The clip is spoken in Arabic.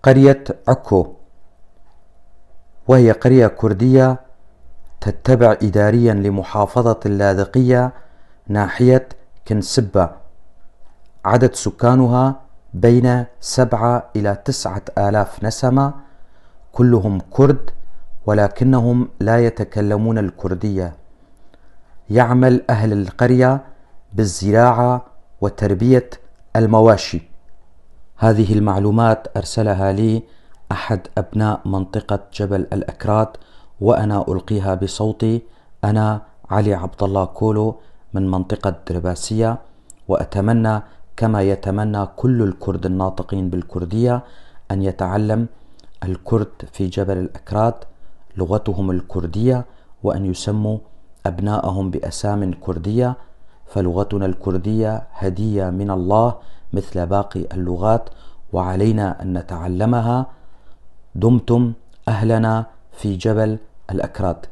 قرية عكو، وهي قرية كردية تتبع إداريا لمحافظة اللاذقية ناحية كنسبة. عدد سكانها بين 7 إلى 9 آلاف نسمة، كلهم كرد ولكنهم لا يتكلمون الكردية. يعمل أهل القرية بالزراعة وتربية المواشي. هذه المعلومات أرسلها لي أحد أبناء منطقة جبل الأكراد، وأنا ألقيها بصوتي. أنا علي عبد الله كولو من منطقة درباسية، وأتمنى كما يتمنى كل الكرد الناطقين بالكردية أن يتعلم الكرد في جبل الأكراد لغتهم الكردية، وأن يسموا أبناءهم بأسام كردية، فلغتنا الكردية هدية من الله مثل باقي اللغات، وعلينا أن نتعلمها. دمتم أهلنا في جبل الأكراد.